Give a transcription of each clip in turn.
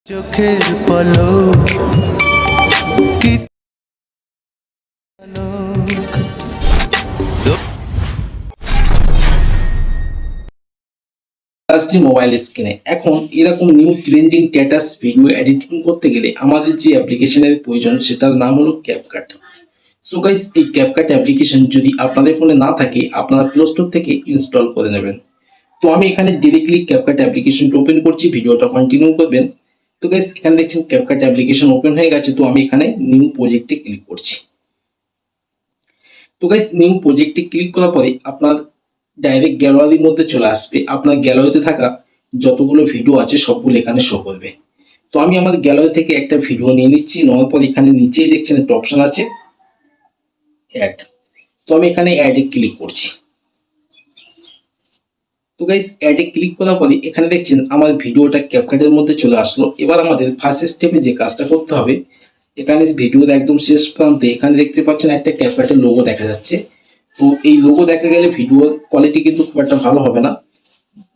চোখের পলক কি আসছে মোবাইল স্ক্রিনে। এখন এরকম new trending status video editing করতে গেলে আমাদের যে অ্যাপ্লিকেশনের প্রয়োজন সেটার নাম হলো ক্যাপকাট। সো গাইস, এই ক্যাপকাট অ্যাপ্লিকেশন যদি আপনাদের ফোনে না থাকে আপনারা প্লে স্টোর থেকে ইনস্টল করে নেবেন। তো আমি এখানে ডিরেক্টলি ক্যাপকাট অ্যাপ্লিকেশনটা ওপেন করছি, ভিডিওটা কন্টিনিউ করবেন। তো গাইস, এখানে দেখছেন ক্যাপকাট অ্যাপ্লিকেশন ওপেন হয়ে গেছে। তো আমি এখানে নিউ প্রজেক্টে ক্লিক করছি। তো গাইস, নিউ প্রজেক্টে ক্লিক করার পরে আপনার ডাইরেক্ট গ্যালারির মধ্যে চলে আসবে। আপনার গ্যালারিতে থাকা যতগুলো ভিডিও আছে সবগুলো এখানে শো করবে। তো আমি আমার গ্যালারি থেকে একটা ভিডিও নিয়ে নিচ্ছি। নেওয়ার পর এখানে নিচেই দেখছেন একটা অপশন আছে অ্যাড। তো আমি এখানে অ্যাডে ক্লিক করছি। তো গাইস, অ্যাডে ক্লিক করার পরে এখানে দেখছেন আমার ভিডিওটা ক্যাপকাটের মধ্যে চলে আসলো। এবার আমাদের ফার্স্ট স্টেপে যে কাজটা করতে হবে, এখানে ভিডিওর একদম শেষ প্রান্তে এখানে দেখতে পাচ্ছেন একটা ক্যাপকাটের লোগো দেখা যাচ্ছে। তো এই লোগো দেখা গেলে ভিডিওর কোয়ালিটি কিন্তু খুব একটা ভালো হবে না,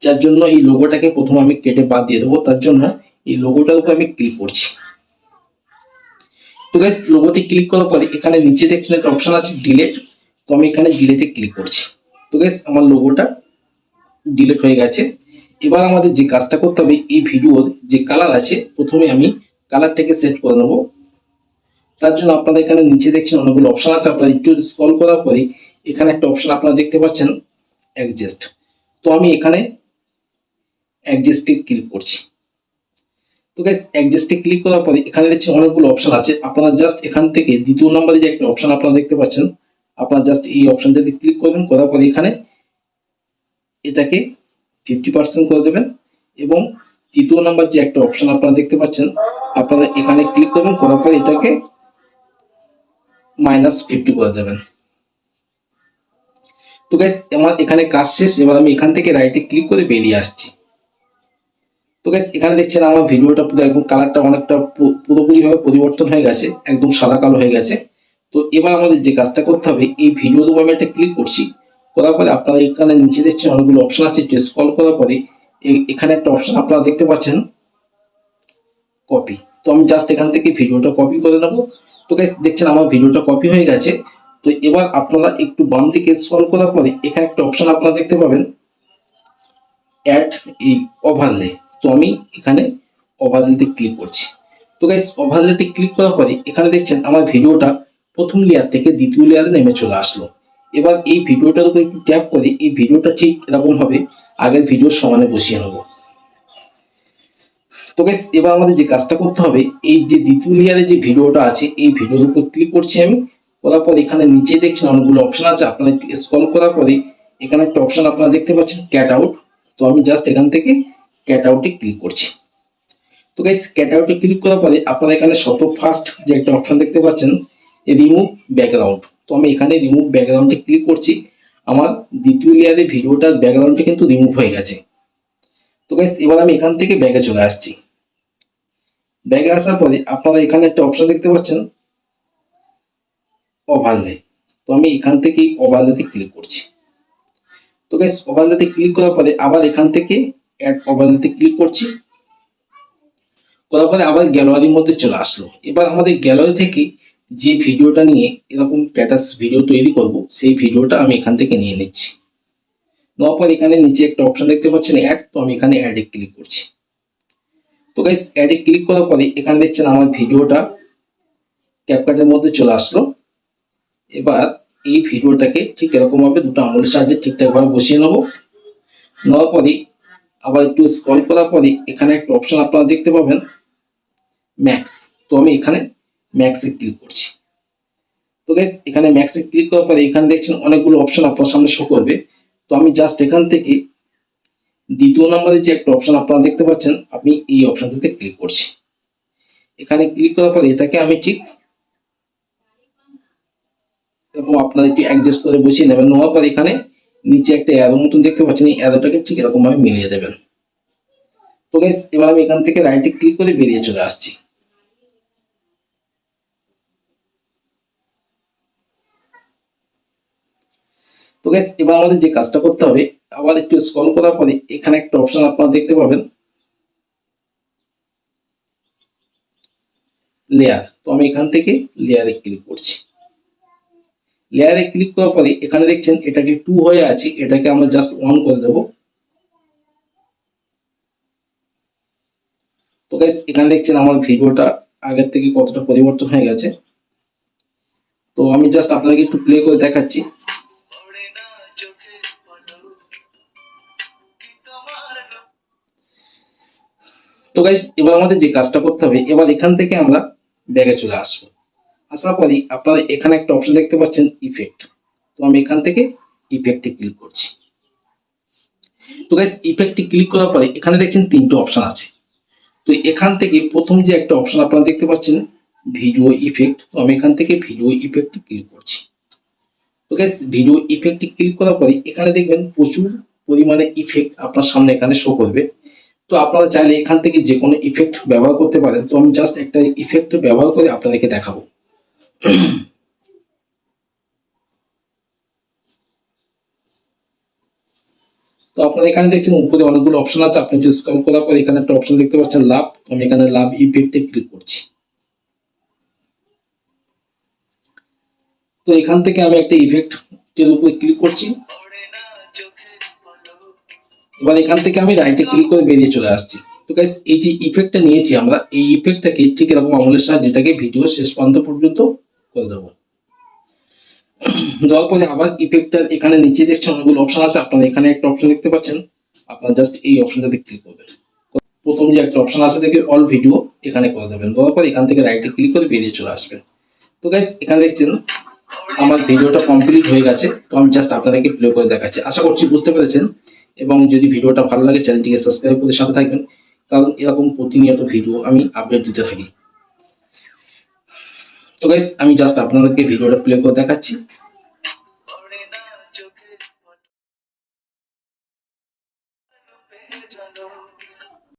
যার জন্য এই লোগোটাকে প্রথমে আমি কেটে বাদ দিয়ে দেবো। তার জন্য এই লোগোটার উপর আমি ক্লিক করছি। তো গাইস, লোগোতে ক্লিক করার পরে এখানে নিচে দেখছেন একটা অপশন আছে ডিলিট। তো আমি এখানে ডিলিটে ক্লিক করছি। তো গাইস, আমার লোগোটা ডিলিট হয়ে গেছে। এবার আমাদের যে কাজটা করতে হবে, এই ভিডিওর যে কালার আছে প্রথমে আমি কালারটাকে সেট করে নেবো। তার জন্য আপনারা এখানে নিচে দেখছেন অনেকগুলো অপশন আছে। আপনারা একটু স্ক্রল করার পরে এখানে একটা অপশন আপনারা দেখতে পাচ্ছেন অ্যাডজাস্ট। তো আমি এখানে অ্যাডজাস্টে ক্লিক করছি। তো গাইস, অ্যাডজাস্টে ক্লিক করার পরে এখানে দেখছেন অনেকগুলো অপশন আছে। আপনারা জাস্ট এখান থেকে দ্বিতীয় নম্বরে যে একটা অপশন আপনারা দেখতে পাচ্ছেন, আপনারা জাস্ট এই অপশনটাতে ক্লিক করবেন। করার পরে এখানে এটাকে 50% করে দেবেন এবং তৃতীয় নাম্বার যে একটা অপশন আপনারা দেখতে পাচ্ছেন, আপনারা এখানে ক্লিক করবেন। করার পরে এটাকে -50 করে দেবেন। তো গাইস, আমার এখানে কাজ শেষ। এবার আমি এখান থেকে রাইটে ক্লিক করে বেরিয়ে আসছি। তো গাইস, এখানে দেখছেন আমার ভিডিওটা পুরো একদম কালারটা অনেকটা পুরোপুরিভাবে পরিবর্তন হয়ে গেছে, একদম সাদা কালো হয়ে গেছে। তো এবার আমাদের যে কাজটা করতে হবে, এই ভিডিওর উপর আমি একটা ক্লিক করছি। করার পরে আপনারা এখানে নিচে দেখছেন অনেকগুলো অপশন আছে। একটু স্ক্রল করার পরে এখানে একটা অপশন আপনারা দেখতে পাচ্ছেন কপি। তো আমি জাস্ট এখান থেকে ভিডিওটা কপি করে নেবো। তো গাইস, দেখছেন আমার ভিডিওটা কপি হয়ে গেছে। তো এবার আপনারা একটু বাম দিকে স্ক্রল করার পরে এখানে একটা অপশন আপনারা দেখতে পাবেন অ্যাড এই ওভারলে। তো আমি এখানে ওভারলেতে ক্লিক করছি। তো গাইস, ওভারলেতে ক্লিক করার পরে এখানে দেখছেন আমার ভিডিওটা প্রথম লেয়ার থেকে দ্বিতীয় লেয়ারে নেমে চলে আসলো। এবার এই ভিডিওটার উপর একটু ট্যাপ করে এই ভিডিওটা ঠিক এরকম ভাবে আগের ভিডিওর সমানে বসিয়ে নেব। তো গাইস, এবার আমাদের যে কাজটা করতে হবে, এই যে দ্বিতীয় লেয়ারে যে ভিডিওটা আছে এই ভিডিওর উপর ক্লিক করছি আমি। করার পর এখানে নিচে দেখছেন অনেকগুলো অপশন আছে। আপনারা একটু স্ক্রল করার পরে এখানে একটা অপশন আপনারা দেখতে পাচ্ছেন ক্যাট আউট। তো আমি জাস্ট এখান থেকে ক্যাট আউটে ক্লিক করছি। তো গাইস, ক্যাট আউটে ক্লিক করার পরে আপনারা এখানে ফার্স্ট যে একটা অপশন দেখতে পাচ্ছেন রিমুভ ব্যাকগ্রাউন্ড। তো আমি এখানে রিমুভ ব্যাকগ্রাউন্ডে ক্লিক করছি। আমার দ্বিতীয় লেয়ারে ভিডিওটার ব্যাকগ্রাউন্ডটা কিন্তু রিমুভ হয়ে গেছে। তো গাইস, এবার আমি এখান থেকে ব্যাগে চলে আসছি। ব্যাগে আসার পরে আপনারা এখানে একটা অপশন দেখতে পাচ্ছেন ওভারলে। তো আমি এখান থেকে ওভারলেতে ক্লিক করছি। তো গাইস, ওভারলেতে ক্লিক করার পরে আবার এখান থেকে অ্যাড ওভারলেতে ক্লিক করছি। করার পরে আবার গ্যালারির মধ্যে চলে আসলো। এবার আমাদের গ্যালারি থেকে যে ভিডিওটা নিয়ে এরকম স্ট্যাটাস ভিডিও তৈরি করব সেই ভিডিওটা আমি এখান থেকে নিয়ে নিচ্ছি। নেওয়ার পর এখানে নিচে একটা অপশন দেখতে পাচ্ছেন অ্যাড। তো আমি এখানে অ্যাডে ক্লিক করছি। তো গাইস, অ্যাডে ক্লিক করার পরে এখানে দেখছেন আমার ভিডিওটা ক্যাপকাটের মধ্যে চলে আসলো। এবার এই ভিডিওটাকে ঠিক এরকম ভাবে দুটো আঙুলের সাহায্যে ঠিকঠাক ভাবে বসিয়ে নেবো। নেওয়ার পরে আবার একটু স্ক্রল করার পরে এখানে একটা অপশন আপনারা দেখতে পাবেন ম্যাক্স। তো আমি এখানে ম্যাক্সে ক্লিক করছি। তো গাইস, এখানে ম্যাক্সে ক্লিক করার পরে এখানে দেখছেন অনেকগুলো অপশন আপনার সামনে শো করবে। তো আমি জাস্ট এখান থেকে দ্বিতীয় নম্বরে যে একটা অপশন আপনারা দেখতে পাচ্ছেন আমি এই অপশনটাতে ক্লিক করছি। এখানে ক্লিক করার পরে এটাকে আমি ঠিক এরকম আপনারা একটু অ্যাডজাস্ট করে বসিয়ে নেবেন। নেওয়ার পর এখানে নিচে একটা অ্যারো মতন দেখতে পাচ্ছেন, এই অ্যারোটাকে ঠিক এরকম ভাবে মিলিয়ে দেবেন। তো গাইস, এবার আমি এখান থেকে রাইটে ক্লিক করে বেরিয়ে চলে আসছি। তো গাইস, এবার আমাদের যে কাজটা করতে হবে, আবার একটু স্ক্রল করার পরে এখানে একটা অপশন আপনারা দেখতে পাবেন লেয়ার, তো আমি এখান থেকে লেয়ারে ক্লিক করছি। লেয়ারে ক্লিক করার পরে এখানে দেখছেন এটাকে 2 হয়ে আছে, এটাকে আমরা জাস্ট 1 করে দেবো। তো গাইস এখানে দেখছেন আমার ভিডিওটা আগের থেকে কতটা পরিবর্তন হয়ে গেছে। তো আমি জাস্ট আপনাকে একটু প্লে করে দেখাচ্ছি। তো গাইস এবার আমাদের যে কাজটা করতে হবে, এবার এখান থেকে আমরা ব্যাগে চলে আসবো। আসার পরে আপনারা এখানে একটা অপশন দেখতে পাচ্ছেন ইফেক্ট, তো আমি এখান থেকে ইফেক্টে ক্লিক করছি। তো গাইস ইফেক্টে ক্লিক করার পরে এখানে দেখছেন 3টে অপশন আছে। তো এখান থেকে প্রথম যে একটা অপশন আপনারা দেখতে পাচ্ছেন ভিডিও ইফেক্ট, তো আমি এখান থেকে ভিডিও ইফেক্টে ক্লিক করছি। তো গাইস ভিডিও ইফেক্টে ক্লিক করার পরে এখানে দেখবেন প্রচুর পরিমাণে ইফেক্ট আপনার সামনে এখানে শো করবে। তো আপনারা চাইলে এখান থেকে যে কোনো ইফেক্ট ব্যবহার করতে পারেন। তো আমি জাস্ট একটা ইফেক্ট ব্যবহার করে আপনাদেরকে দেখাবো। তো আপনারা এখানে দেখছেন উপরে অনেকগুলো অপশন আছে, আপনি যদি স্ক্রল করার পর এখানে একটা অপশন দেখতে পাচ্ছেন লাভ, আমি এখানে লাভ ইফেক্টে ক্লিক করছি। তো এখান থেকে আমি একটা ইফেক্টের উপরে ক্লিক করছি। এবার এখান থেকে আমি রাইটে ক্লিক করে বেরিয়ে চলে আসছি। তো গাইস এই যে ইফেক্টটা নিয়েছি আমরা, এই ইফেক্টটাকে ঠিক এরকম আঙুলের সাহায্যে যেটাকে ভিডিও শেষ প্রান্ত পর্যন্ত করে দেবো। দেওয়ার পরে আবার ইফেক্টটার এখানে নিচে দেখছেন অনেকগুলো অপশন আছে, আপনারা এখানে একটা অপশন দেখতে পাচ্ছেন, আপনারা জাস্ট এই অপশনটাতে ক্লিক করবেন। প্রথম যে একটা অপশন আছে দেখে অল ভিডিও, এখানে করে দেবেন। দেওয়ার পর এখান থেকে রাইটে ক্লিক করে বেরিয়ে চলে আসবেন। তো গাইস এখানে দেখছেন আমার ভিডিওটা কমপ্লিট হয়ে গেছে। তো আমি জাস্ট আপনাদেরকে প্লে করে দেখাচ্ছি। আশা করছি বুঝতে পেরেছেন, এবং যদি ভিডিওটা ভালো লাগে চ্যানেলটিকে সাবস্ক্রাইব করে সাথে থাকবেন, কারণ এরকম প্রতিনিয়ত ভিডিও আমি আপডেট দিতে থাকি। তো গাইস আমি জাস্ট আপনাদেরকে ভিডিওটা প্লে করে দেখাচ্ছি।